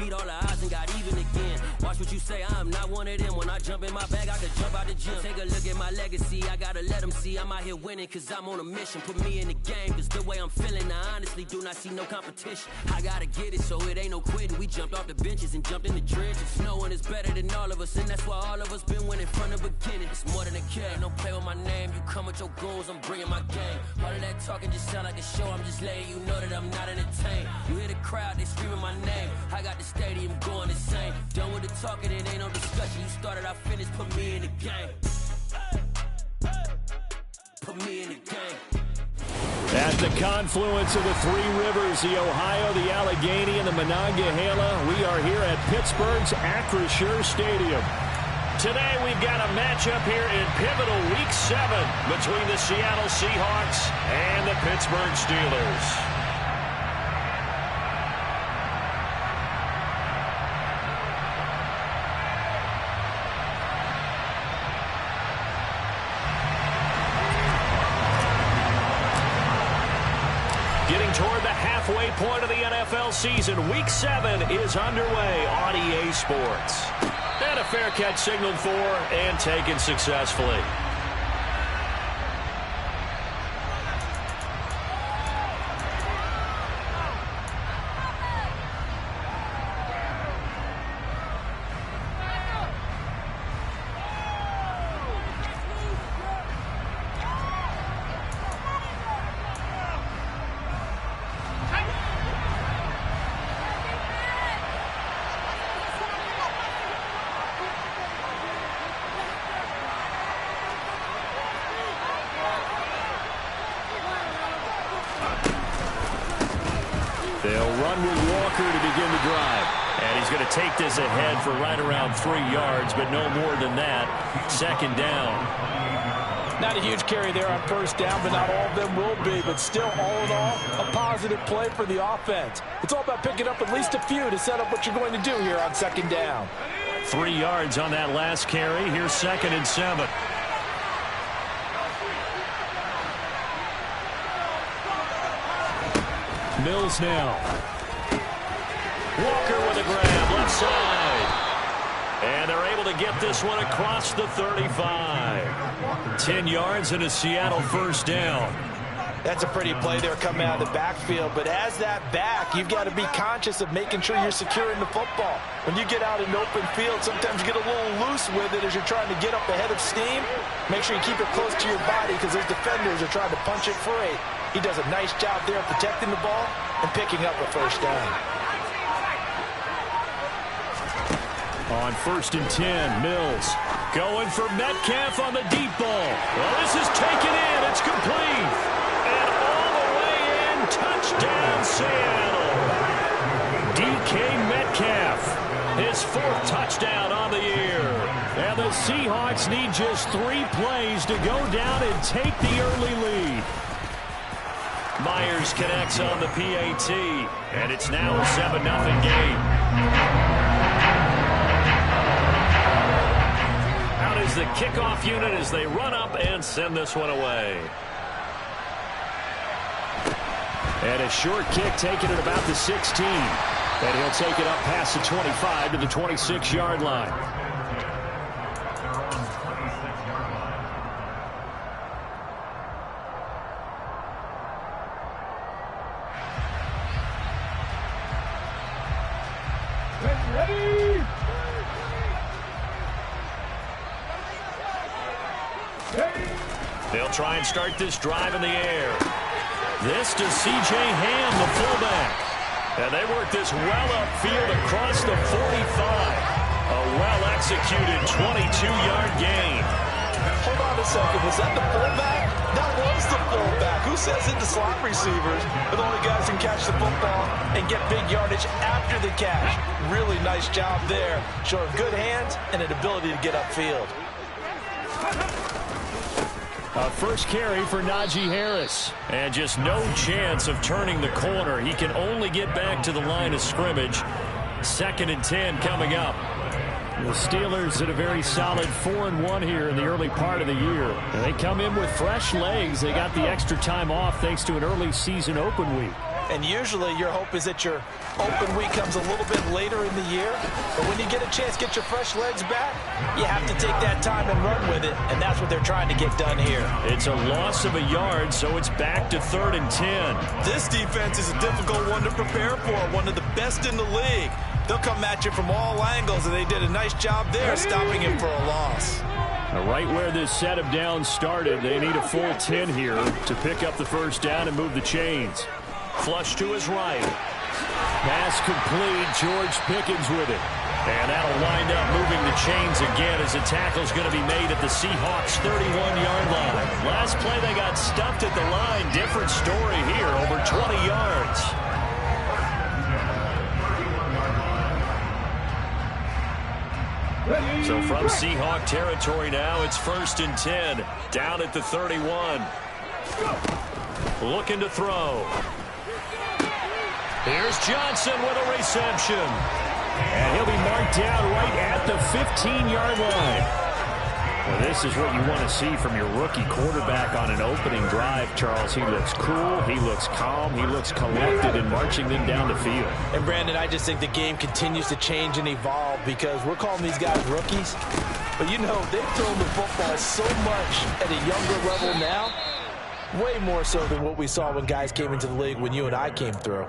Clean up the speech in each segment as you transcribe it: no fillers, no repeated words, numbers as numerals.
beat all the odds and got even again. Watch what you say, I'm not one of them. When I jump in my bag, I could jump out the gym. Take a look at my legacy, I gotta let them see I'm out here winning, cause I'm on a mission. Put me in the game, cause the way I'm feeling, I honestly do not see no competition. I gotta get it, so it ain't no quitting. We jumped off the benches and jumped in the trenches. No one is better than all of us, and that's why all of us been winning from the beginning. It's more than a game, don't play with my name. You come with your goals, I'm bringing my game. All of that talking just sound like a show, I'm just letting you know that I'm not entertained. You hear the crowd, they screaming my name. I got the stadium going insane. Done with the talking, it ain't no discussion. You started, I finished, put me in the game. Put me in the game. At the confluence of the three rivers, the Ohio, the Allegheny, and the Monongahela, we are here at Pittsburgh's Acrisure Stadium. Today we've got a matchup here in pivotal Week 7 between the Seattle Seahawks and the Pittsburgh Steelers. Getting toward the halfway point of the NFL season, Week 7 is underway on EA Sports. And a fair catch signaled for and taken successfully. They'll run with Walker to begin the drive. And he's going to take this ahead for right around 3 yards, but no more than that. Second down. Not a huge carry there on first down, but not all of them will be. But still, all in all, a positive play for the offense. It's all about picking up at least a few to set up what you're going to do here on second down. 3 yards on that last carry. Here's 2nd and 7. Mills now. Walker with a grab, left side. And they're able to get this one across the 35. 10 yards and a Seattle first down. That's a pretty play there coming out of the backfield. But as that back, you've got to be conscious of making sure you're securing the football. When you get out in open field, sometimes you get a little loose with it as you're trying to get up ahead of steam. Make sure you keep it close to your body because those defenders are trying to punch it free. He does a nice job there protecting the ball and picking up a first down. On 1st and 10, Mills going for Metcalf on the deep ball. Well, this is taken in. It's complete. And all the way in, touchdown Seattle. DK Metcalf, his 4th touchdown on the year. And the Seahawks need just 3 plays to go down and take the early lead. Myers connects on the PAT, and it's now a 7-0 game. Out is the kickoff unit as they run up and send this one away. And a short kick taken at about the 16. And he'll take it up past the 25 to the 26-yard line. They'll try and start this drive in the air. This to C.J. Ham, the fullback. And they work this well upfield across the 45. A well-executed 22-yard gain. Hold on a second. Was that the fullback? That was the fullback. Who says it to slot receivers? But only guys can catch the football and get big yardage after the catch. Really nice job there. Showing good hands and an ability to get upfield. A first carry for Najee Harris. And just no chance of turning the corner. He can only get back to the line of scrimmage. 2nd and 10 coming up. The Steelers at a very solid 4-1 here in the early part of the year. And they come in with fresh legs. They got the extra time off thanks to an early season open week. And usually your hope is that your open week comes a little bit later in the year. But when you get a chance to get your fresh legs back, you have to take that time and run with it. And that's what they're trying to get done here. It's a loss of a yard, so it's back to 3rd and 10. This defense is a difficult one to prepare for, one of the best in the league. They'll come at you from all angles, and they did a nice job there stopping him for a loss. Right where this set of downs started, they need a full 10 here to pick up the first down and move the chains. Flush to his right. Pass complete. George Pickens with it. And that'll wind up moving the chains again as a tackle's going to be made at the Seahawks 31-yard line. Last play they got stuffed at the line. Different story here, over 20 yards. So from Seahawk territory now, it's 1st and 10. Down at the 31. Looking to throw. Here's Johnson with a reception. And he'll be marked down right at the 15-yard line. Well, this is what you want to see from your rookie quarterback on an opening drive, Charles. He looks cool, he looks calm, he looks collected in marching them down the field. And, Brandon, I just think the game continues to change and evolve because we're calling these guys rookies. But, you know, they've thrown the football so much at a younger level now, way more so than what we saw when guys came into the league when you and I came through.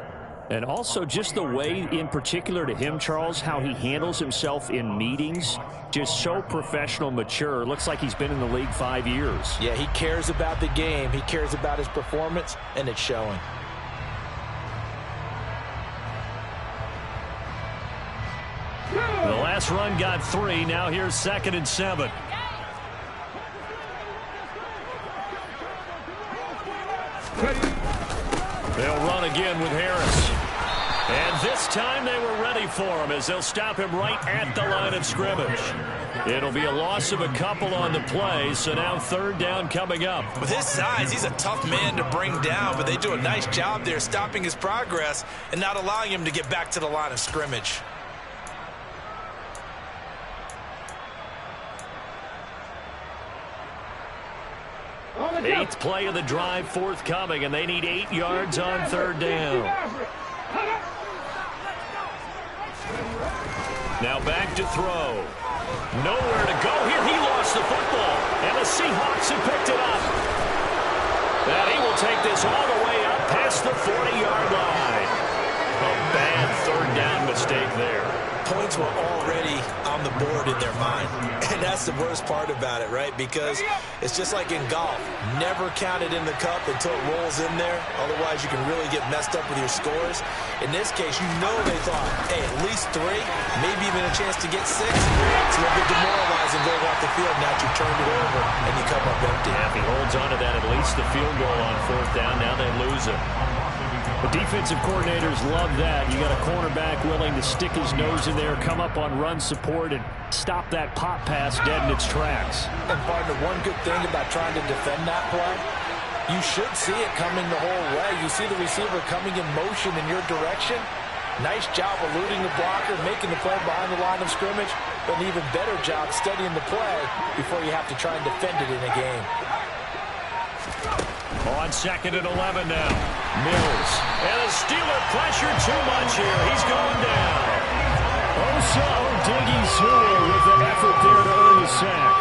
And also just the way, in particular to him, Charles, how he handles himself in meetings, just so professional, mature. Looks like he's been in the league 5 years. Yeah, he cares about the game. He cares about his performance, and it's showing. The last run got 3. Now here's 2nd and 7. They'll run again with Harris. And this time they were ready for him as they'll stop him right at the line of scrimmage. It'll be a loss of a couple on the play, so now 3rd down coming up. With his size, he's a tough man to bring down, but they do a nice job there stopping his progress and not allowing him to get back to the line of scrimmage. Eighth play of the drive forthcoming, and they need 8 yards on 3rd down. Now back to throw. Nowhere to go here. He lost the football, and the Seahawks have picked it up. And he will take this all the way up past the 40-yard line. A bad 3rd down mistake there. Points were already on the board in their mind. And that's the worst part about it, right? Because it's just like in golf. Never count it in the cup until it rolls in there. Otherwise, you can really get messed up with your scores. In this case, you know they thought, hey, at least 3, maybe even a chance to get 6. It's a little bit demoralizing going off the field. Now you turned it over, and you come up empty. Yeah, if he holds on to that, at least the field goal on 4th down. Now they lose it. The defensive coordinators love that. You got a cornerback willing to stick his nose in there, come up on run support, and stop that pop pass dead in its tracks. And, partner, one good thing about trying to defend that play, you should see it coming the whole way. You see the receiver coming in motion in your direction. Nice job eluding the blocker, making the play behind the line of scrimmage, but an even better job studying the play before you have to try and defend it in a game. On 2nd and 11 now. Mills. And the Steeler pressure too much here. He's going down. Osa Odighizuwa with the effort there to earn the sack.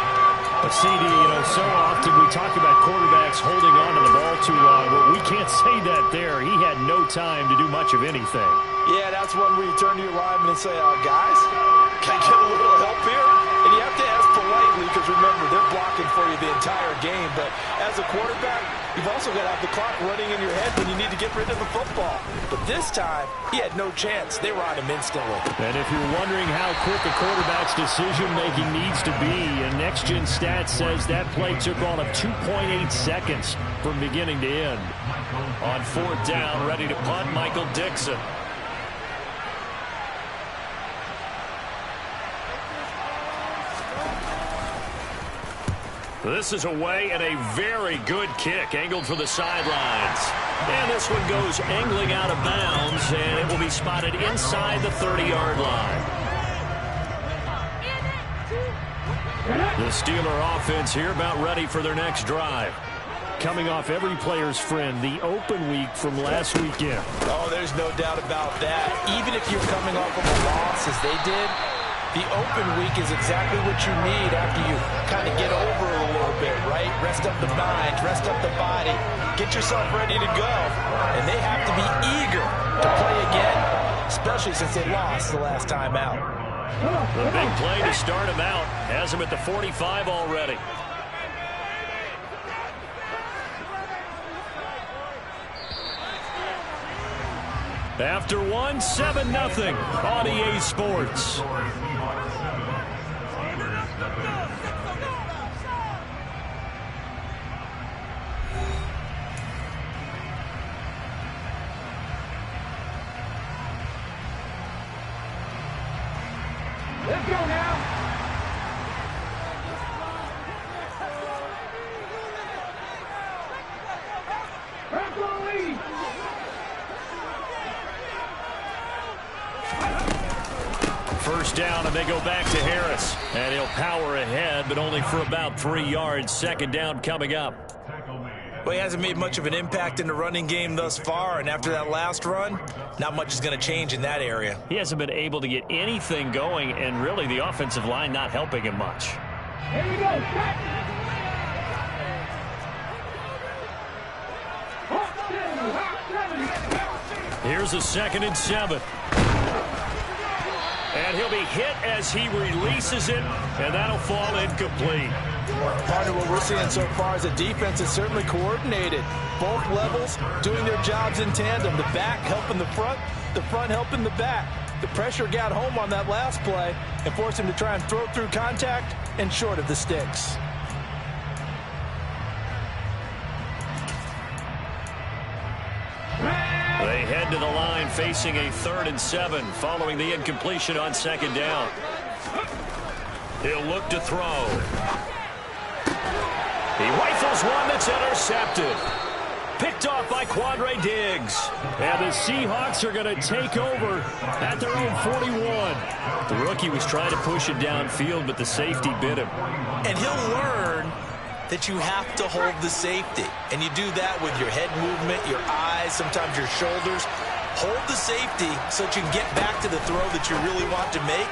But CD, you know, so often we talk about quarterbacks holding on to the ball too long, but we can't say that there. He had no time to do much of anything. Yeah, that's one where you turn to your lineman and say, guys, can I get a little help here? And you have to ask politely because, remember, they're blocking for you the entire game. But as a quarterback, you've also got to have the clock running in your head when you need to get rid of the football. But this time, he had no chance. They were on him instantly. And if you're wondering how quick a quarterback's decision-making needs to be, a next-gen stat says that play took all of 2.8 seconds from beginning to end. On 4th down, ready to punt, Michael Dixon. This is away and a very good kick, angled for the sidelines. And this one goes angling out of bounds, and it will be spotted inside the 30-yard line. The Steeler offense here about ready for their next drive. coming off every player's friend, the open week from last weekend. Oh, there's no doubt about that. Even if you're coming off of a loss as they did, the open week is exactly what you need after you kind of get over it a little bit, right? Rest up the mind, rest up the body, get yourself ready to go. And they have to be eager to play again, especially since they lost the last time out. The big play to start him out has him at the 45 already. After one, 7-0 on EA Sports. Let's go now. First down, and they go back to Harris. And he'll power ahead, but only for about 3 yards. Second down coming up. Well, he hasn't made much of an impact in the running game thus far, and after that last run, not much is going to change in that area. He hasn't been able to get anything going, and really the offensive line not helping him much. Here we go. Here's a 2nd and 7. And he'll be hit as he releases it, and that'll fall incomplete. Part of what we're seeing so far is the defense is certainly coordinated. Both levels doing their jobs in tandem. The back helping the front helping the back. The pressure got home on that last play and forced him to try and throw through contact and short of the sticks. They head to the line facing a 3rd and 7 following the incompletion on 2nd down. He'll look to throw. He rifles one that's intercepted. Picked off by Quandre Diggs. And the Seahawks are going to take over at their own 41. The rookie was trying to push it downfield, but the safety bit him. And he'll learn that you have to hold the safety. And you do that with your head movement, your eyes, sometimes your shoulders. Hold the safety so that you can get back to the throw that you really want to make.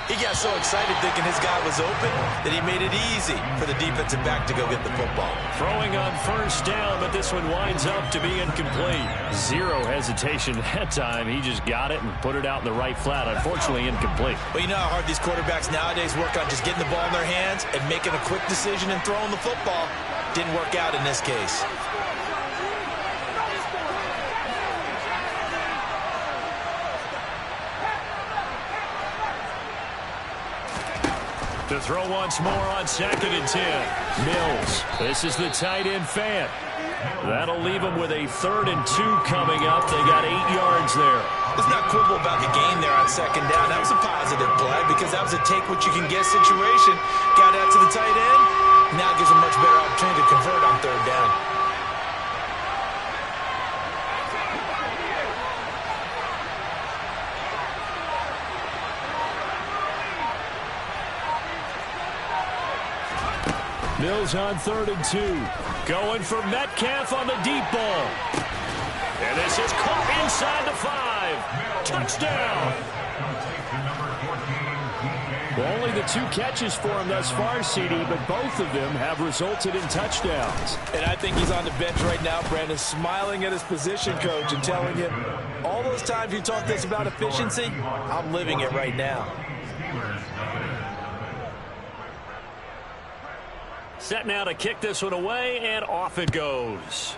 He got so excited thinking his guy was open that he made it easy for the defensive back to go get the football. Throwing on 1st down, but this one winds up to be incomplete. Zero hesitation that time. He just got it and put it out in the right flat. Unfortunately, incomplete. Well, you know how hard these quarterbacks nowadays work on just getting the ball in their hands and making a quick decision and throwing the football. Didn't work out in this case. To throw once more on 2nd and 10. Mills. This is the tight end fan. That'll leave them with a 3rd and 2 coming up. They got 8 yards there. Let's not quibble about the gain there on 2nd down. That was a positive play because that was a take-what-you-can-get situation. Got out to the tight end. Now it gives them much better opportunity to convert on 3rd down. Mills on 3rd and 2. Going for Metcalf on the deep ball. And this is caught inside the 5. Touchdown. Well, only the 2 catches for him thus far, CD, but both of them have resulted in touchdowns. And I think he's on the bench right now, Brandon, smiling at his position coach and telling him, all those times you talked to us about efficiency, I'm living it right now. Set now to kick this one away, and off it goes.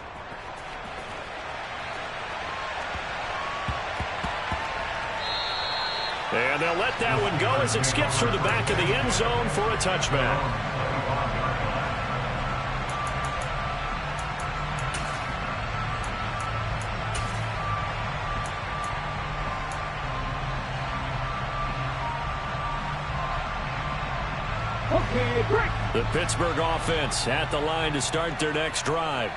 And they'll let that one go as it skips through the back of the end zone for a touchback. Okay, break. The Pittsburgh offense at the line to start their next drive.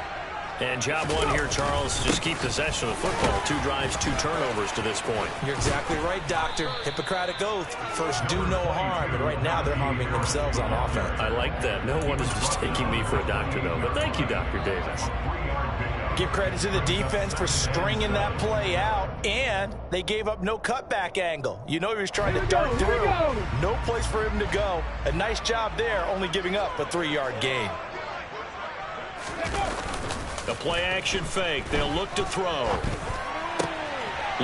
And job one here, Charles, just keep possession of the football. 2 drives, 2 turnovers to this point. You're exactly right, Doctor. Hippocratic oath. First, do no harm. And right now, they're harming themselves on offense. I like that. No one is mistaking me for a doctor, though. But thank you, Dr. Davis. Give credit to the defense for stringing that play out. And they gave up no cutback angle. You know he was trying to dart through. No place for him to go. A nice job there, only giving up a 3-yard gain. The play-action fake. They'll look to throw.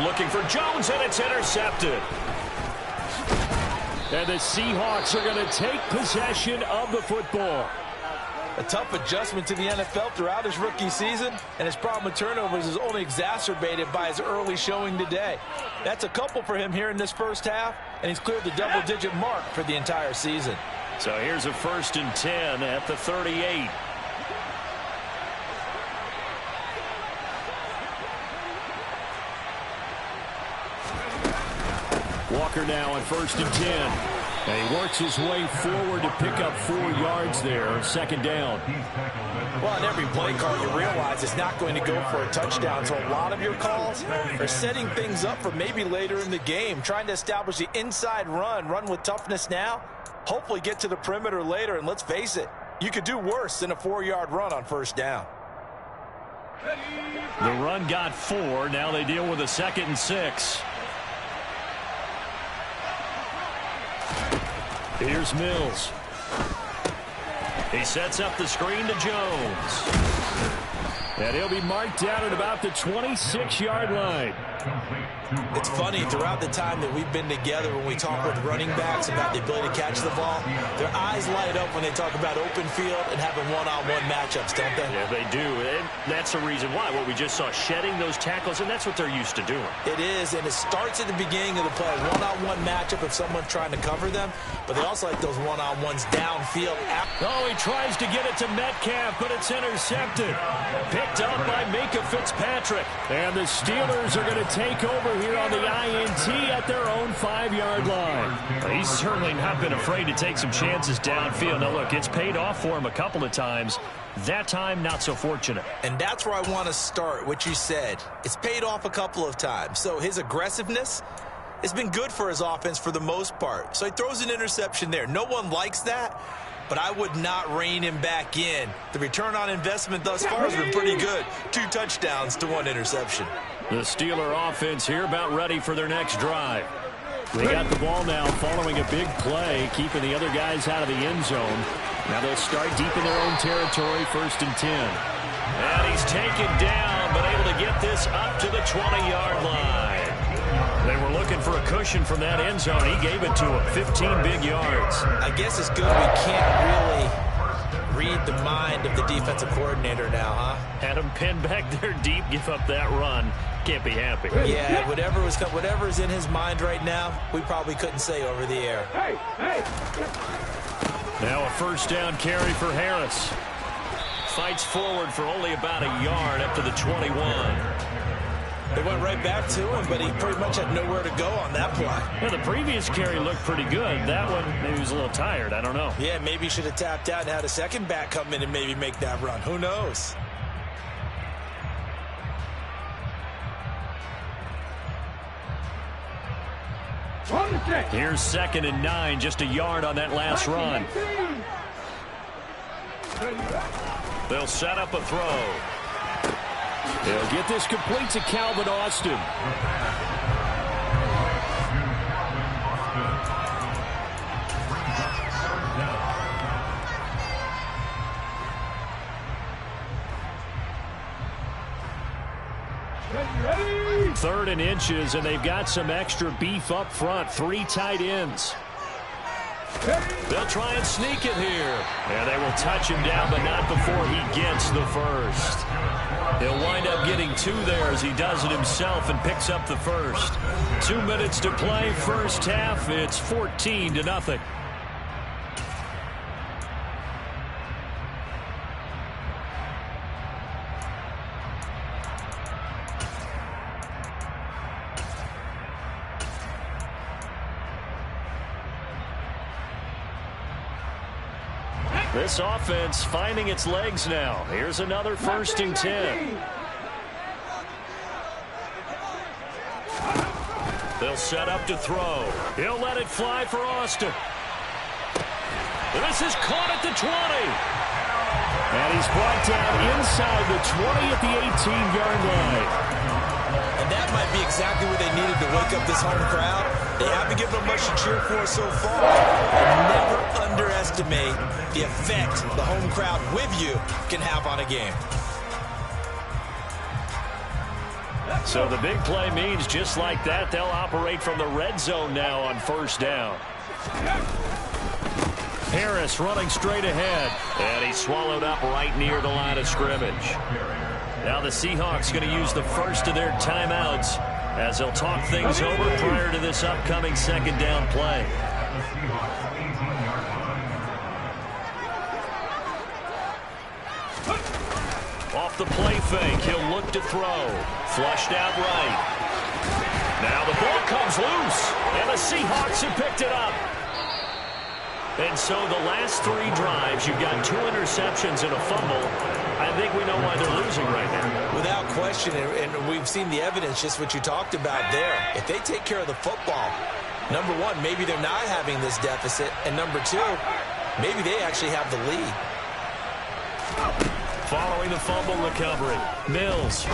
Looking for Jones, and it's intercepted. And the Seahawks are going to take possession of the football. A tough adjustment to the NFL throughout his rookie season, and his problem with turnovers is only exacerbated by his early showing today. That's a couple for him here in this first half, and he's cleared the double-digit mark for the entire season. So here's a 1st and 10 at the 38. Walker now on 1st and 10. And he works his way forward to pick up 4 yards there. 2nd down. Well, on every play call, you realize it's not going to go for a touchdown. So a lot of your calls are setting things up for maybe later in the game, trying to establish the inside run with toughness now, hopefully get to the perimeter later. And let's face it, you could do worse than a 4-yard run on 1st down. The run got 4. Now they deal with a 2nd and 6. Here's Mills. He sets up the screen to Jones. And he'll be marked down at about the 26-yard line. It's funny, throughout the time that we've been together, when we talk with running backs about the ability to catch the ball, their eyes light up when they talk about open field and having one-on-one matchups, don't they? Yeah, they do. And that's the reason why. What we just saw, shedding those tackles, and that's what they're used to doing. It is, and it starts at the beginning of the play. One-on-one matchup if someone's trying to cover them, but they also like those one-on-ones downfield. Oh, he tries to get it to Metcalf, but it's intercepted. Picked up by Minka Fitzpatrick. And the Steelers are going to take over here on the INT at their own 5-yard line. Well, he's certainly not been afraid to take some chances downfield. Now, look, it's paid off for him a couple of times. That time, not so fortunate. And that's where I want to start, what you said. It's paid off a couple of times. So his aggressiveness has been good for his offense for the most part. So he throws an interception there. No one likes that, but I would not rein him back in. The return on investment thus far has been pretty good. 2 touchdowns to 1 interception. The Steeler offense here about ready for their next drive. They got the ball now following a big play, keeping the other guys out of the end zone. Now they'll start deep in their own territory, 1st and 10. And he's taken down, but able to get this up to the 20-yard line. They were looking for a cushion from that end zone. He gave it to him, 15 big yards. I guess it's good we can't really read the mind of the defensive coordinator now, huh? Had him pinned back there deep, give up that run. Can't be happy. Yeah, whatever's in his mind right now, we probably couldn't say over the air. Now a 1st down carry for Harris. Fights forward for only about a yard up to the 21. They went right back to him, but he pretty much had nowhere to go on that play. Yeah, the previous carry looked pretty good. That one, maybe he was a little tired. I don't know. Yeah, maybe he should have tapped out and had a second back come in and maybe make that run. Who knows? Here's 2nd and 9, just a yard on that last run. They'll set up a throw. They'll get this complete to Calvin Austin. Ready? 3rd and inches, and they've got some extra beef up front. 3 tight ends. They'll try and sneak it here. And they will touch him down, but not before he gets the first. He'll wind up getting 2 there as he does it himself and picks up the first. 2 minutes to play, first half. It's 14-0. This offense finding its legs now. Here's another 1st and 10. They'll set up to throw. He'll let it fly for Austin. This is caught at the 20. And he's brought down inside the 20 at the 18-yard line. And that might be exactly what they needed to wake up this home crowd. They haven't given them much to cheer for so far. And never underestimate the effect the home crowd with you can have on a game. So the big play means just like that, they'll operate from the red zone now on 1st down. Harris running straight ahead. And he's swallowed up right near the line of scrimmage. Now the Seahawks going to use the first of their timeouts as they'll talk things over prior to this upcoming 2nd down play. Off the play fake, he'll look to throw. Flushed out right. Now the ball comes loose, and the Seahawks have picked it up. And so the last 3 drives, you've got 2 interceptions and a fumble. I think we know why they're losing right now. Without question, and we've seen the evidence, just what you talked about there. If they take care of the football, number 1, maybe they're not having this deficit, and number 2, maybe they actually have the lead. Following the fumble recovery, Mills.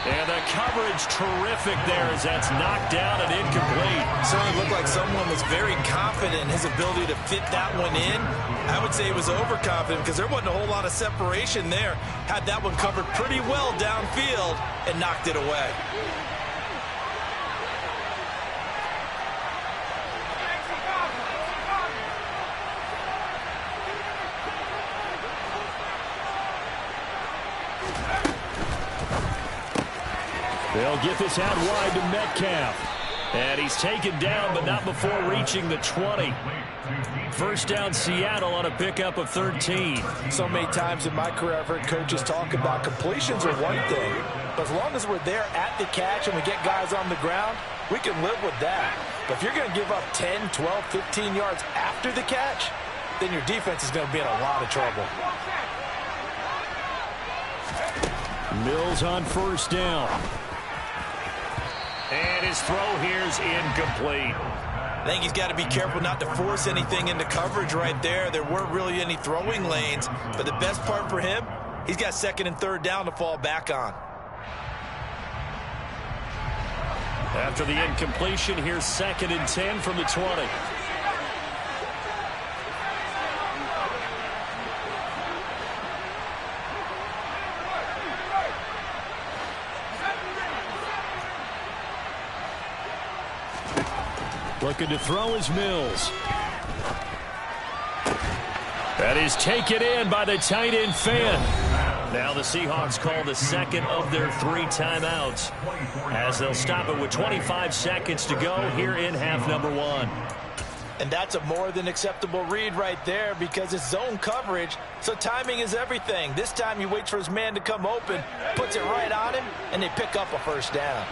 And the coverage terrific there as that's knocked down and incomplete. Certainly looked like someone was very confident in his ability to fit that one in. I would say he was overconfident because there wasn't a whole lot of separation there. Had that one covered pretty well downfield and knocked it away. They'll get this out wide to Metcalf. And he's taken down, but not before reaching the 20. 1st down Seattle on a pickup of 13. So many times in my career I've heard coaches talk about completions are one thing, but as long as we're there at the catch and we get guys on the ground, we can live with that. But if you're going to give up 10, 12, 15 yards after the catch, then your defense is going to be in a lot of trouble. Mills on 1st down. And his throw here's incomplete. I think he's got to be careful not to force anything into coverage right there. There weren't really any throwing lanes, but the best part for him, he's got 2nd and 3rd down to fall back on. After the incompletion, here's 2nd and 10 from the 20. Looking to throw is Mills. That is taken in by the tight end Fant. Now the Seahawks call the 2nd of their 3 timeouts as they'll stop it with 25 seconds to go here in half number 1. And that's a more than acceptable read right there because it's zone coverage, so timing is everything. This time he waits for his man to come open, puts it right on him, and they pick up a 1st down.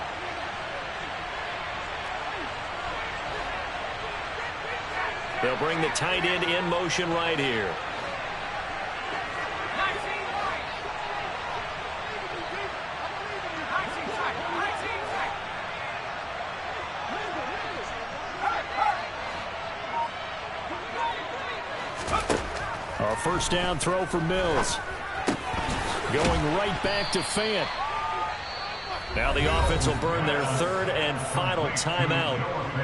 They'll bring the tight end in motion right here. A 1st down throw for Mills. Going right back to Fant. Now the offense will burn their 3rd and final timeout.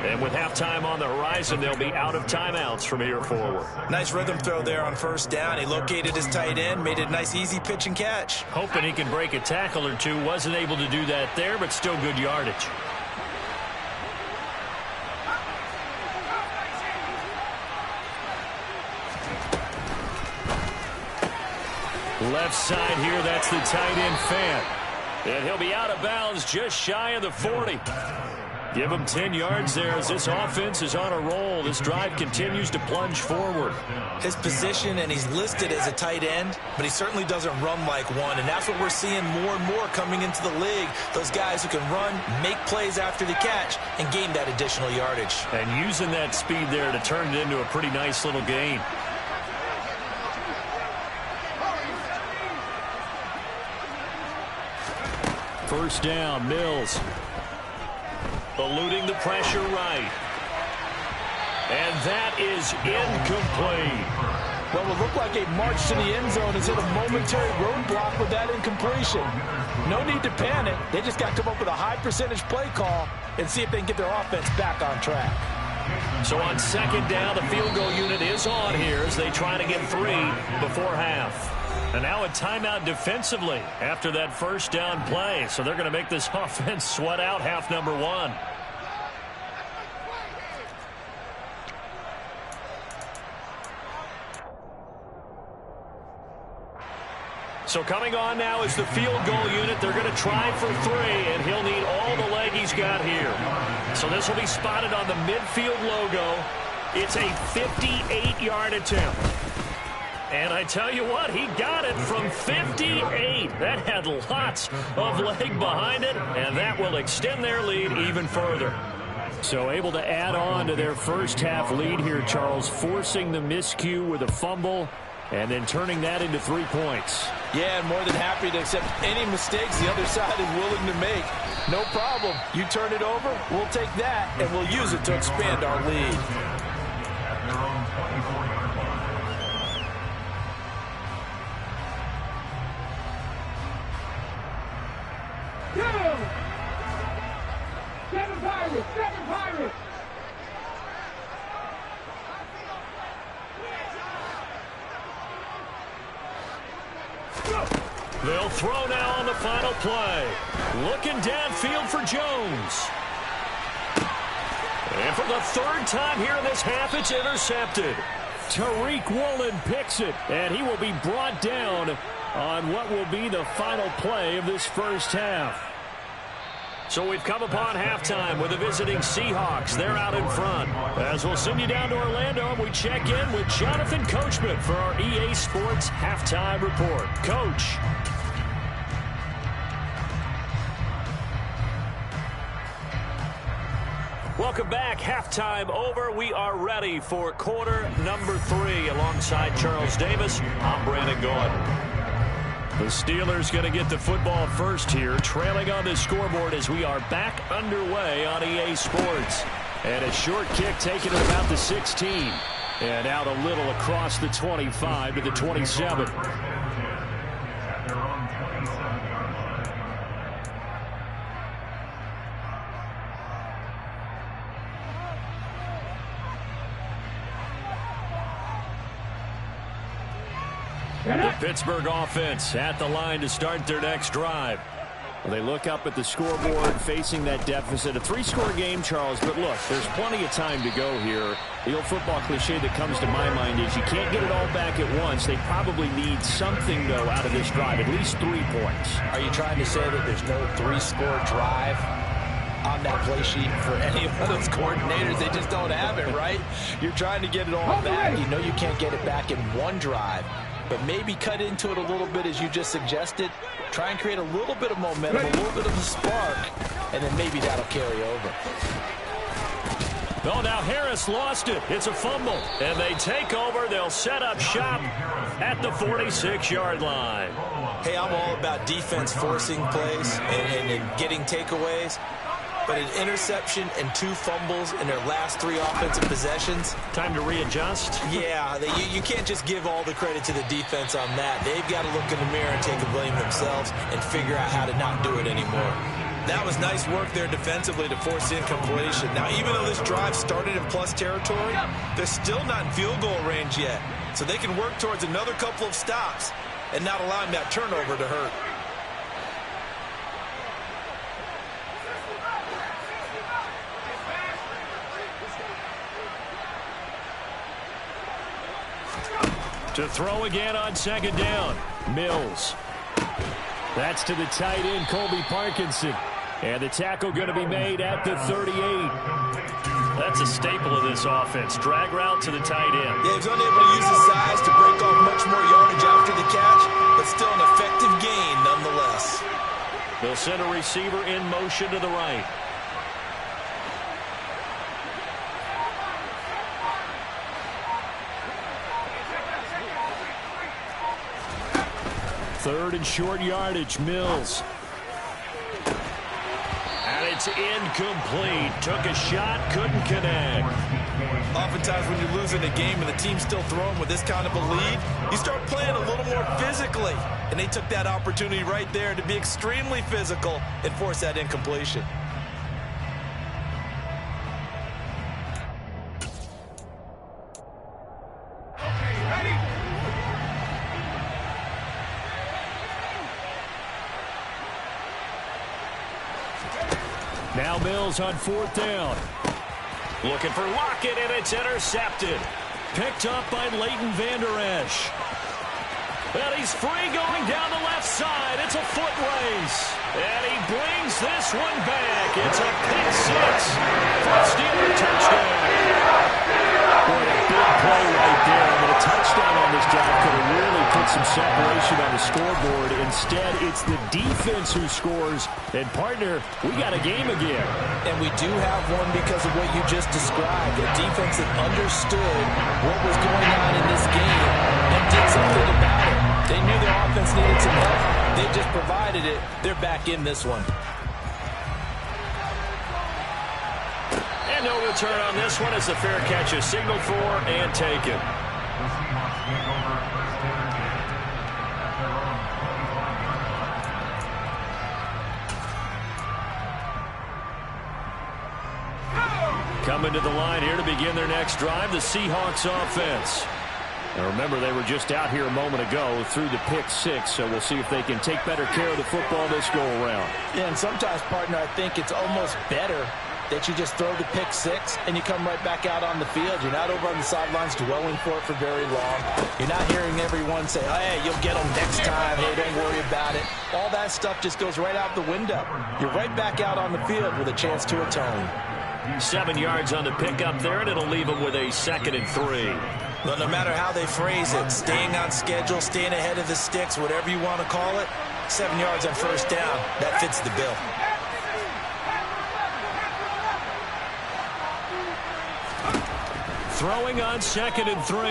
And with halftime on the horizon, they'll be out of timeouts from here forward. Nice rhythm throw there on 1st down. He located his tight end, made it a nice easy pitch and catch. Hoping he can break a tackle or two. Wasn't able to do that there, but still good yardage. Left side here, that's the tight end Fant. And he'll be out of bounds just shy of the 40. Give him 10 yards there as this offense is on a roll. This drive continues to plunge forward. His position, and he's listed as a tight end, but he certainly doesn't run like one, and that's what we're seeing more and more coming into the league. Those guys who can run, make plays after the catch, and gain that additional yardage. And using that speed there to turn it into a pretty nice little gain. First down, Mills. Eluding the pressure right. And that is incomplete. Well, it looked like a march to the end zone has hit a momentary roadblock with that incompletion. No need to panic. They just got to come up with a high percentage play call and see if they can get their offense back on track. So on second down, the field goal unit is on here as they try to get 3 before half. And now a timeout defensively after that first down play. So they're going to make this offense sweat out half number 1. So coming on now is the field goal unit. They're going to try for 3, and he'll need all the leg he's got here. So this will be spotted on the midfield logo. It's a 58-yard attempt. And I tell you what, he got it from 58. That had lots of leg behind it, and that will extend their lead even further. So able to add on to their first half lead here, Charles, forcing the miscue with a fumble and then turning that into 3 points. Yeah, and more than happy to accept any mistakes the other side is willing to make. No problem. You turn it over, we'll take that, and we'll use it to expand our lead. Seven Pirates! They'll throw now on the final play. Looking downfield for Jones. And for the 3rd time here in this half, it's intercepted. Tariq Woolen picks it, and he will be brought down on what will be the final play of this first half. So we've come upon halftime with the visiting Seahawks. They're out in front. As we'll send you down to Orlando, and we check in with Jonathan Coachman for our EA Sports Halftime Report. Coach. Welcome back. Halftime over. We are ready for quarter number 3. Alongside Charles Davis, I'm Brandon Gordon. The Steelers going to get the football first here, trailing on the scoreboard as we are back underway on EA Sports. And a short kick taken at about the 16. And out a little across the 25 to the 27. The Pittsburgh offense at the line to start their next drive. Well, they look up at the scoreboard facing that deficit. A 3-score game, Charles, but look, there's plenty of time to go here. The old football cliche that comes to my mind is you can't get it all back at once. They probably need something, though, out of this drive, at least 3 points. Are you trying to say that there's no 3-score drive on that play sheet for any of those coordinators? They just don't have it, right? You're trying to get it all back. You know you can't get it back in one drive. But maybe cut into it a little bit as you just suggested. Try and create a little bit of momentum, a little bit of a spark, and then maybe that'll carry over. Oh, now Harris lost it. It's a fumble. And they take over. They'll set up shop at the 46-yard line. Hey, I'm all about defense forcing plays and getting takeaways. But an interception and 2 fumbles in their last 3 offensive possessions. Time to readjust. Yeah, you can't just give all the credit to the defense on that. They've got to look in the mirror and take the blame themselves and figure out how to not do it anymore. That was nice work there defensively to force incompletion. Now, even though this drive started in plus territory, they're still not in field goal range yet. So they can work towards another couple of stops and not allowing that turnover to hurt. To throw again on second down. Mills. That's to the tight end, Colby Parkinson. And the tackle going to be made at the 38. That's a staple of this offense. Drag route to the tight end. Yeah, he's unable to use his size to break off much more yardage after the catch, but still an effective gain nonetheless. They'll send a receiver in motion to the right. Third and short yardage, Mills. incomplete. Took a shot, couldn't connect. Oftentimes when you're losing a game and the team's still throwing with this kind of a lead, you start playing a little more physically. And they took that opportunity right there to be extremely physical and force that incompletion. Now Mills on 4th down. Looking for Lockett, and it's intercepted. Picked up by Leighton Vander Esch. And he's free going down the left side. It's a foot race. And he brings this one back. It's a pick six for a Steeler touchdown. Boy, a big play right there. But a touchdown on this drive could have really put some separation on the scoreboard. Instead, it's the defense who scores. And, partner, we got a game again. And we do have one because of what you just described. A defense that understood what was going on in this game and did something about it. They knew their offense needed some help. They just provided it. They're back in this one. And no return on this one as the fair catch is signaled for and taken. Coming to the line here to begin their next drive, the Seahawks offense. Now remember, they were just out here a moment ago through the pick six, so we'll see if they can take better care of the football this go-around. Yeah, and sometimes, partner, I think it's almost better that you just throw the pick six and you come right back out on the field. You're not over on the sidelines dwelling for it for very long. You're not hearing everyone say, oh, hey, you'll get them next time. Hey, don't worry about it. All that stuff just goes right out the window. You're right back out on the field with a chance to atone. 7 yards on the pickup there, and it'll leave them with a 2nd and 3. But no matter how they phrase it, staying on schedule, staying ahead of the sticks, whatever you want to call it, 7 yards on 1st down, that fits the bill. Throwing on 2nd and 3.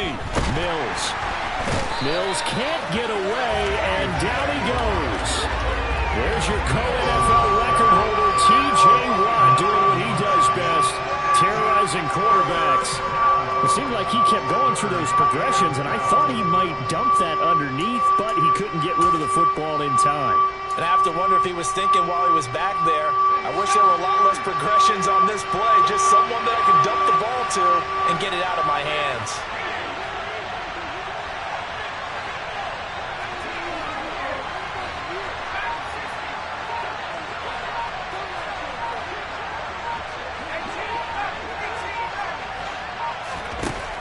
Mills. Mills can't get away, and down he goes. There's your co-NFL record holder, T.J. Watt, doing what he does best, terrorizing quarterbacks. It seemed like he kept going through those progressions, and I thought he might dump that underneath, but he couldn't get rid of the football in time. And I have to wonder if he was thinking while he was back there, I wish there were a lot less progressions on this play, just someone that I could dump the ball to and get it out of my hands.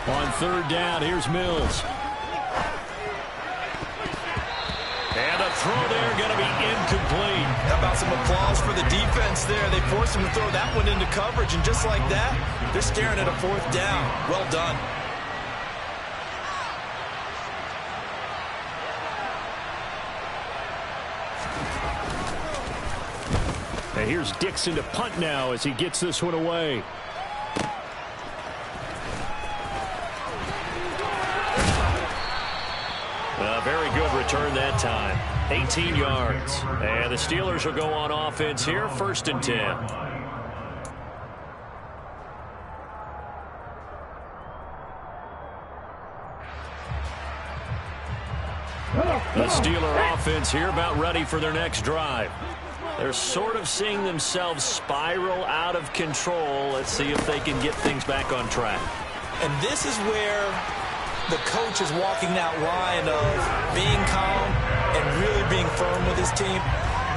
On 3rd down, here's Mills. And a throw there going to be incomplete. How about some applause for the defense there? They forced him to throw that one into coverage, and just like that, they're staring at a 4th down. Well done. And here's Dixon to punt now as he gets this one away. A very good return that time. 18 yards. And the Steelers will go on offense here, 1st and 10. The Steeler offense here about ready for their next drive. They're sort of seeing themselves spiral out of control. Let's see if they can get things back on track. And this is where the coach is walking that line of being calm and really being firm with his team.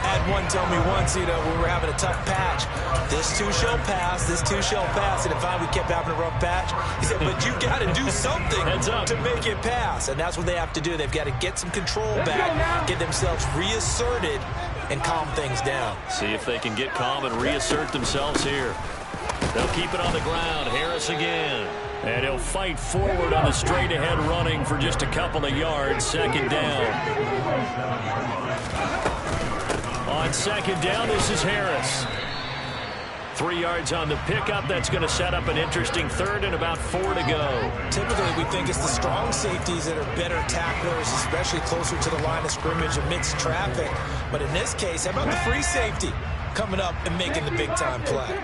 I had one tell me once, when we were having a tough patch, this too shall pass, this too shall pass. And if we kept having a rough patch, he said, but you got to do something to make it pass. And that's what they have to do. They've got to get some control back, get themselves reasserted, and calm things down. See if they can get calm and reassert themselves here. They'll keep it on the ground. Harris again. And he'll fight forward on the straight-ahead running for just a couple of yards. 2nd down. On 2nd down, this is Harris. 3 yards on the pickup. That's going to set up an interesting 3rd and about 4 to go. Typically, we think it's the strong safeties that are better tacklers, especially closer to the line of scrimmage amidst traffic. But in this case, how about the free safety? coming up and making the big-time play.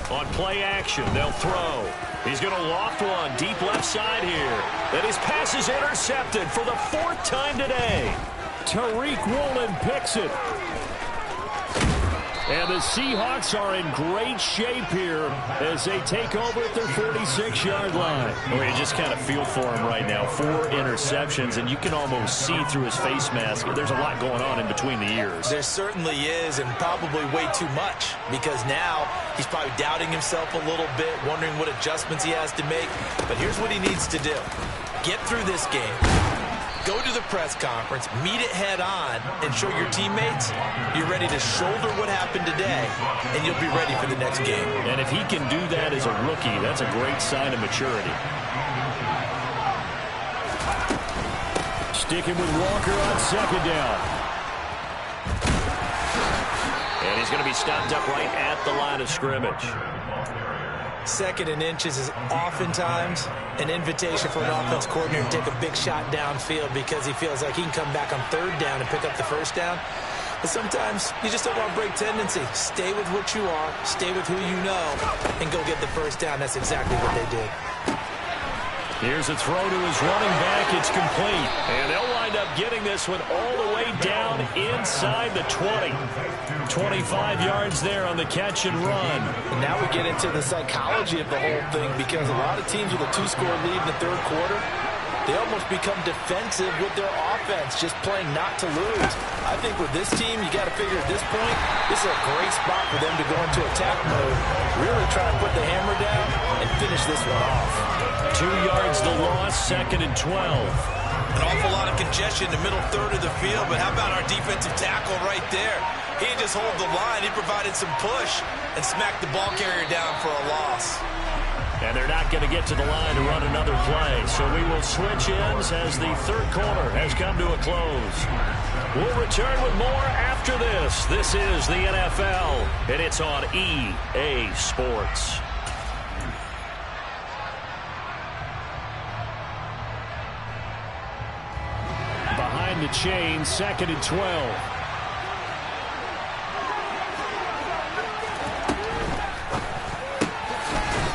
On play action, they'll throw. He's going to loft one deep left side here. And his pass is intercepted for the 4th time today. Tariq Woolen picks it. And the Seahawks are in great shape here as they take over at their 46-yard line. Well, you just kind of feel for him right now. 4 interceptions, and you can almost see through his face mask. There's a lot going on in between the ears. There certainly is, and probably way too much, because now he's probably doubting himself a little bit, wondering what adjustments he has to make. But here's what he needs to do. Get through this game. Go to the press conference, meet it head on, and show your teammates you're ready to shoulder what happened today, and you'll be ready for the next game. And if he can do that as a rookie, that's a great sign of maturity. Sticking with Walker on 2nd down. And he's going to be stopped up right at the line of scrimmage. 2nd and inches is oftentimes an invitation for an offense coordinator to take a big shot downfield because he feels like he can come back on 3rd down and pick up the 1st down. But sometimes you just don't want to break tendency. Stay with what you are, stay with who you know, and go get the 1st down. That's exactly what they did. Here's a throw to his running back. It's complete. And they'll wind up getting this one all the way down inside the 20. 25 yards there on the catch and run. And now we get into the psychology of the whole thing, because a lot of teams with a 2-score lead in the 3rd quarter, they almost become defensive with their offense, just playing not to lose. I think with this team, you got to figure at this point, this is a great spot for them to go into attack mode, really try to put the hammer down and finish this one off. 2 yards the loss, 2nd and 12. An awful lot of congestion in the middle 3rd of the field, but how about our defensive tackle right there? He didn't just hold the line, he provided some push and smacked the ball carrier down for a loss. And they're not going to get to the line to run another play. So we will switch ends as the 3rd quarter has come to a close. We'll return with more after this. This is the NFL, and it's on EA Sports. Behind the chain, 2nd and 12.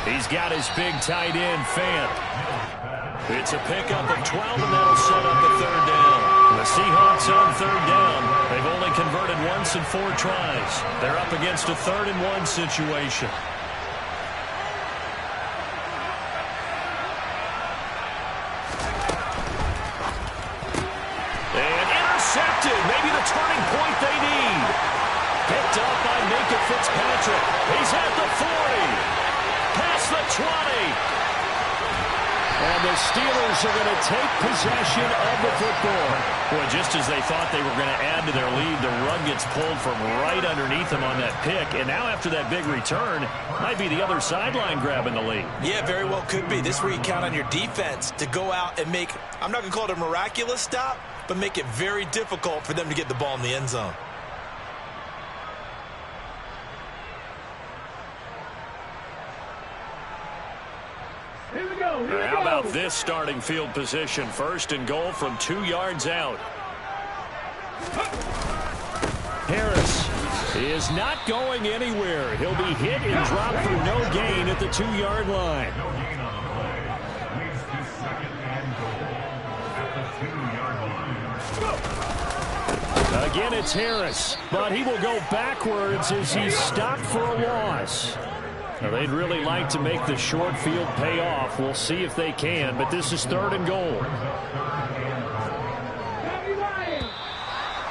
He's got his big tight end, Fant. It's a pickup of 12, and that'll set up a 3rd down. The Seahawks on 3rd down. They've only converted once in 4 tries. They're up against a 3rd and 1 situation. And intercepted. Maybe the turning point they need. Picked up by Minka Fitzpatrick. He's at the 40. Past the 20. And the Steelers are going to take possession of the football. Well, just as they thought they were going to add to their lead, the rug gets pulled from right underneath them on that pick. And now after that big return, might be the other sideline grabbing the lead. Yeah, very well could be. This is where you count on your defense to go out and make, I'm not going to call it a miraculous stop, but make it very difficult for them to get the ball in the end zone. How about this starting field position? 1st and goal from 2 yards out. Harris is not going anywhere. He'll be hit and dropped for no gain at the 2-yard line. Again, it's Harris, but he will go backwards as he's stopped for a loss. Now, they'd really like to make the short field pay off. We'll see if they can, but this is 3rd and goal.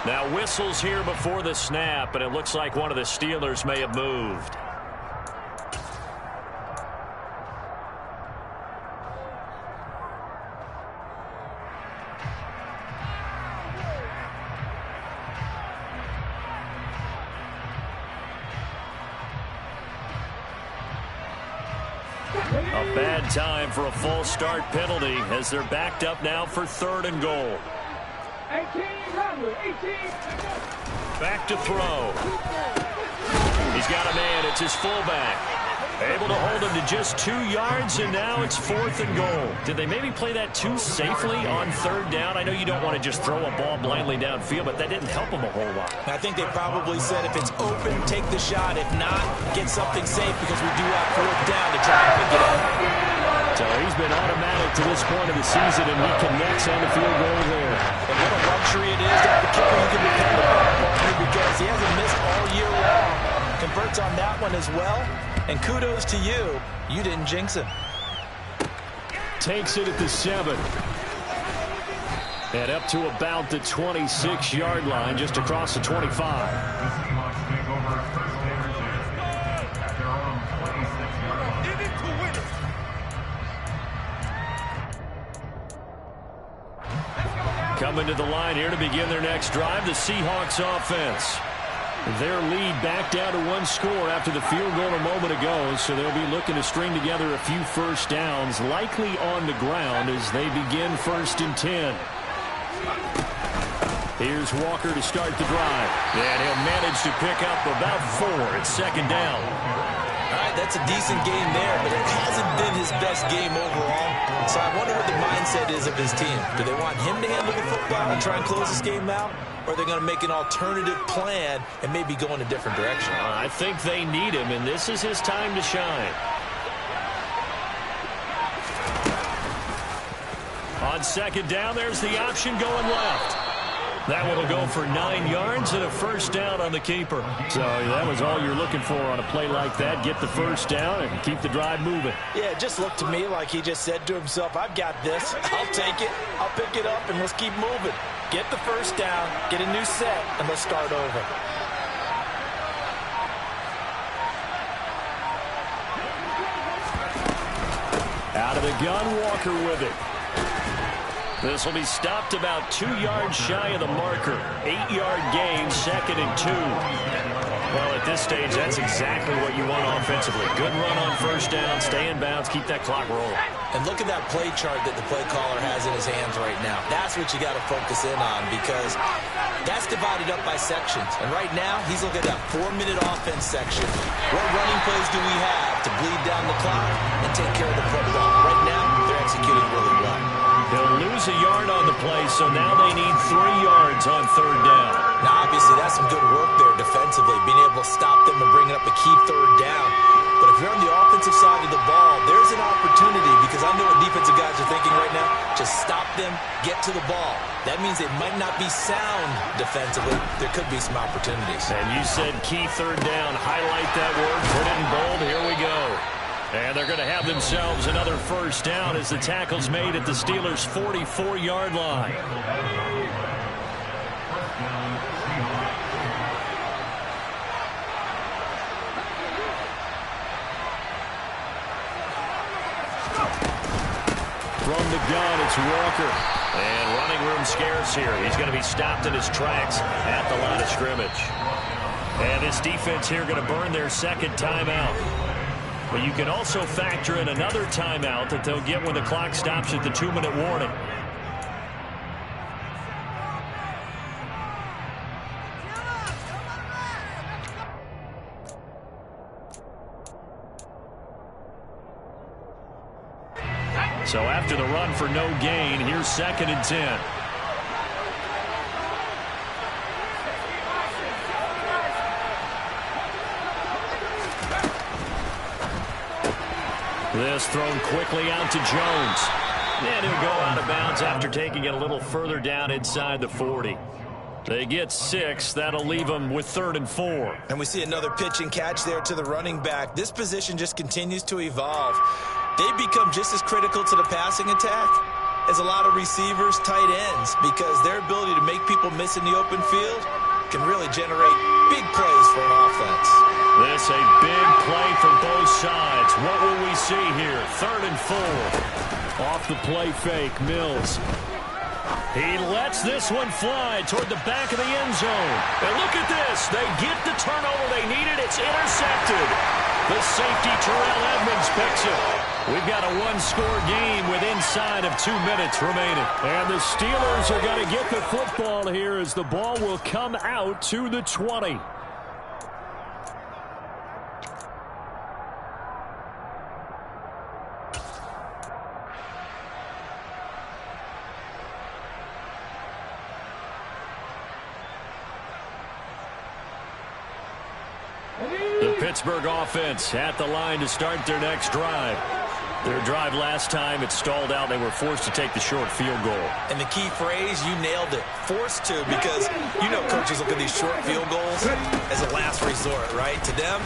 Now, whistles here before the snap, and it looks like one of the Steelers may have moved. A bad time for a false start penalty as they're backed up now for 3rd and goal. 18. Back to throw. He's got a man. It's his fullback. Able to hold him to just 2 yards, and now it's 4th and goal. Did they maybe play that too safely on 3rd down? I know you don't want to just throw a ball blindly downfield, but that didn't help them a whole lot. I think they probably said if it's open, take the shot. If not, get something safe because we do have 4th down to try and pick it up. So he's been automatic to this point of the season, and he connects on the field goal there. And what a luxury it is to have a kicker you can depend upon because he hasn't missed all year long. Converts on that one as well. And kudos to you. You didn't jinx him. Takes it at the 7. And up to about the 26-yard line, just across the 25. Coming to the line here to begin their next drive, the Seahawks offense. Their lead back down to 1 score after the field goal a moment ago, so they'll be looking to string together a few first downs, likely on the ground as they begin 1st and 10. Here's Walker to start the drive, and he'll manage to pick up about 4 at 2nd down. All right, that's a decent game there, but it hasn't been his best game overall. So I wonder what the mindset is of his team. Do they want him to handle the football and try and close this game out? Or are they going to make an alternative plan and maybe go in a different direction? I think they need him, and this is his time to shine. On 2nd down, there's the option going left. That one will go for 9 yards and a first down on the keeper. So that was all you're looking for on a play like that. Get the first down and keep the drive moving. Yeah, it just looked to me like he just said to himself, I've got this. I'll take it. I'll pick it up, and let's keep moving. Get the first down, get a new set, and let's start over. Out of the gun, Walker with it. This will be stopped about 2 yards shy of the marker. 8-yard gain, 2nd and 2. Well, at this stage, that's exactly what you want offensively. Good run on first down, stay in bounds, keep that clock rolling. And look at that play chart that the play caller has in his hands right now. That's what you got to focus in on because that's divided up by sections. And right now, he's looking at that 4-minute offense section. What running plays do we have to bleed down the clock and take care of the football? Right now, they're executing really well. They'll lose a yard on the play, so now they need 3 yards on 3rd down. Now, obviously, that's some good work there defensively, being able to stop them and bring up a key 3rd down. But if you're on the offensive side of the ball, there's an opportunity because I know what defensive guys are thinking right now. Just stop them, get to the ball. That means it might not be sound defensively. There could be some opportunities. And you said key 3rd down. Highlight that word. Put it in bold. Here we go. And they're going to have themselves another first down as the tackle's made at the Steelers' 44-yard line. From the gun, it's Walker. And running room scarce here. He's going to be stopped in his tracks at the line of scrimmage. And this defense here going to burn their 2nd timeout. But you can also factor in another timeout that they'll get when the clock stops at the 2-minute warning. So after the run for no gain, here's 2nd and 10. This thrown quickly out to Jones. And he'll go out of bounds after taking it a little further down inside the 40. They get 6. That'll leave them with 3rd and 4. And we see another pitch and catch there to the running back. This position just continues to evolve. They become just as critical to the passing attack as a lot of receivers, tight ends, because their ability to make people miss in the open field can really generate big plays for an offense. This a big play for both sides. What will we see here? 3rd and 4. Off the play fake, Mills. He lets this one fly toward the back of the end zone. And look at this. They get the turnover they needed. It's intercepted. The safety, Terrell Edmonds, picks it. We've got a 1-score game with inside of 2 minutes remaining. And the Steelers are going to get the football here as the ball will come out to the 20. The Pittsburgh offense at the line to start their next drive. Their drive last time, it stalled out. They were forced to take the short field goal. And the key phrase, you nailed it, forced to, because you know coaches look at these short field goals as a last resort, right? To them,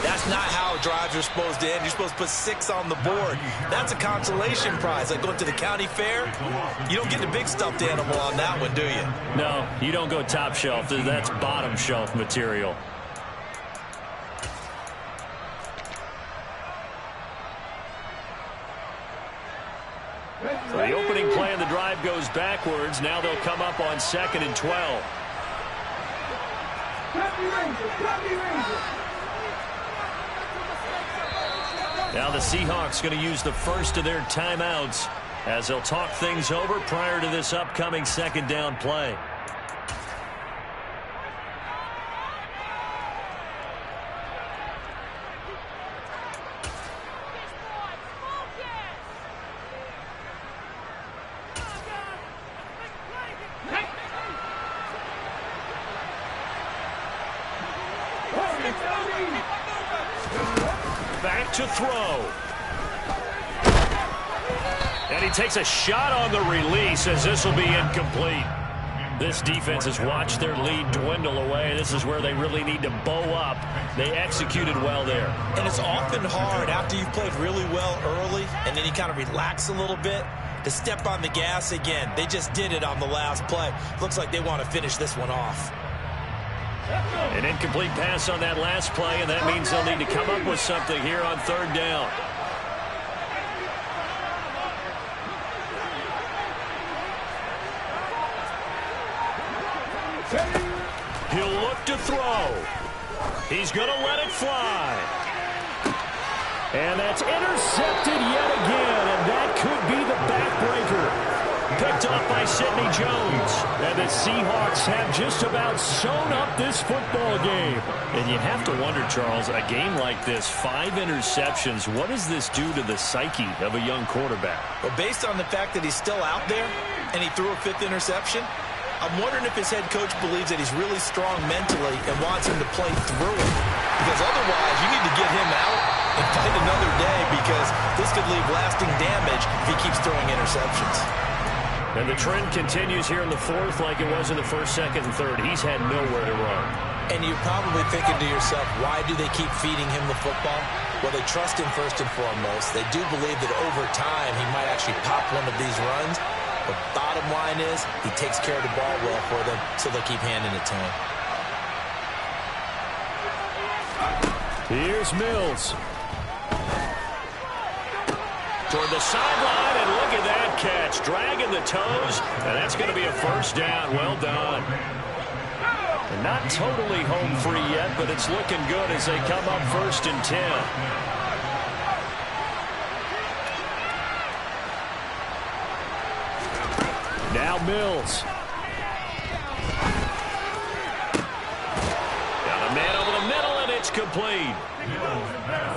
that's not how drives are supposed to end. You're supposed to put 6 on the board. That's a consolation prize. Like going to the county fair, you don't get the big stuffed animal on that one, do you? No, you don't go top shelf. That's bottom shelf material. So the opening play of the drive goes backwards. Now they'll come up on 2nd and 12. Now the Seahawks going to use the first of their timeouts as they'll talk things over prior to this upcoming 2nd down play. Back to throw. And he takes a shot on the release as this will be incomplete. This defense has watched their lead dwindle away. This is where they really need to bow up. They executed well there. And it's often hard after you've played really well early and then you kind of relax a little bit to step on the gas again. They just did it on the last play. Looks like they want to finish this one off. An incomplete pass on that last play, and that means they'll need to come up with something here on 3rd down. He'll look to throw. He's going to let it fly. And that's intercepted yet again, and that could be the backbreaker. Picked off by Sidney Jones. And the Seahawks have just about sewn up this football game. And you have to wonder, Charles, a game like this, 5 interceptions, what does this do to the psyche of a young quarterback? Well, based on the fact that he's still out there and he threw a 5th interception, I'm wondering if his head coach believes that he's really strong mentally and wants him to play through it. Because otherwise, you need to get him out and fight another day, because this could leave lasting damage if he keeps throwing interceptions. And the trend continues here in the 4th like it was in the 1st, 2nd, and 3rd. He's had nowhere to run. And you're probably thinking to yourself, why do they keep feeding him the football? Well, they trust him first and foremost. They do believe that over time he might actually pop one of these runs. But bottom line is he takes care of the ball well for them, so they'll keep handing it to him. Here's Mills. Toward the sideline, and look at that catch. Dragging the toes, and that's going to be a 1st down. Well done. And not totally home free yet, but it's looking good as they come up 1st and 10. Now Mills. Got a man over the middle, and it's complete.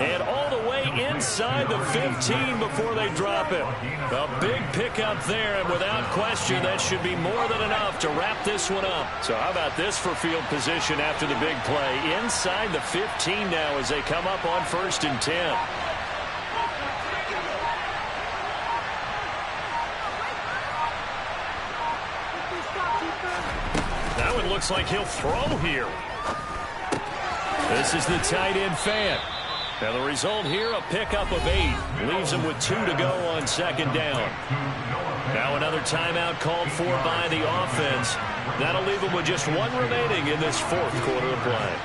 And all the way inside the 15 before they drop it. A big pickup there, and without question, that should be more than enough to wrap this one up. So how about this for field position after the big play? Inside the 15 now as they come up on 1st and 10. That one looks like he'll throw here. This is the tight end Fant. Now the result here, a pickup of 8. Leaves him with 2 to go on 2nd down. Now another timeout called for by the offense. That'll leave him with just 1 remaining in this 4th quarter of play.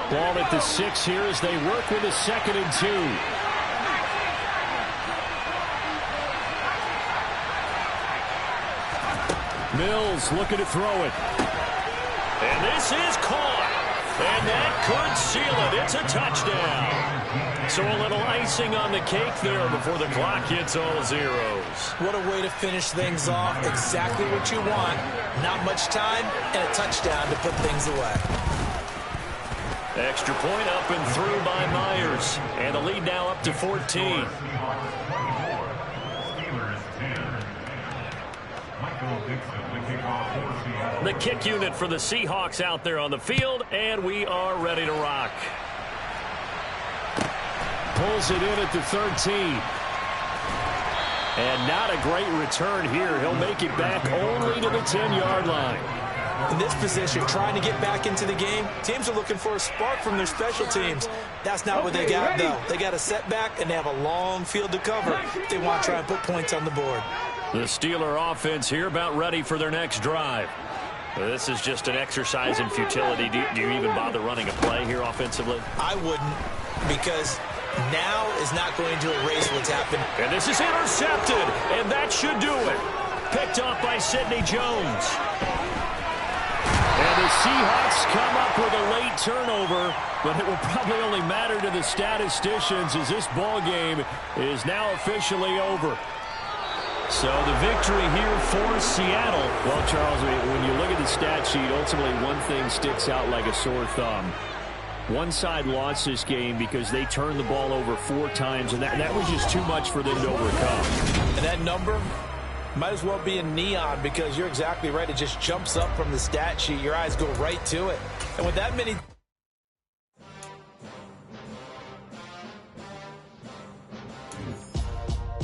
Ball at the 6 here as they work with a 2nd and 2. Mills looking to throw it. And this is caught. And that could seal it. It's a touchdown. So a little icing on the cake there before the clock hits all zeros. What a way to finish things off. Exactly what you want. Not much time and a touchdown to put things away. Extra point up and through by Myers. And the lead now up to 14. The kick unit for the Seahawks out there on the field, and we are ready to rock. Pulls it in at the 13. And not a great return here. He'll make it back only to the 10-yard line. In this position, trying to get back into the game, teams are looking for a spark from their special teams. That's not what they got, though. They got a setback, and they have a long field to cover if they want to try and put points on the board. The Steeler offense here about ready for their next drive. This is just an exercise in futility. Do you even bother running a play here offensively? I wouldn't, because now is not going to erase what's happened. And this is intercepted, and that should do it. Picked off by Sidney Jones. And the Seahawks come up with a late turnover, but it will probably only matter to the statisticians as this ball game is now officially over. So the victory here for Seattle. Well, Charles, when you look at the stat sheet, ultimately one thing sticks out like a sore thumb. One side lost this game because they turned the ball over 4 times, and that was just too much for them to overcome. And that number might as well be in neon, because you're exactly right. It just jumps up from the stat sheet. Your eyes go right to it. And with that many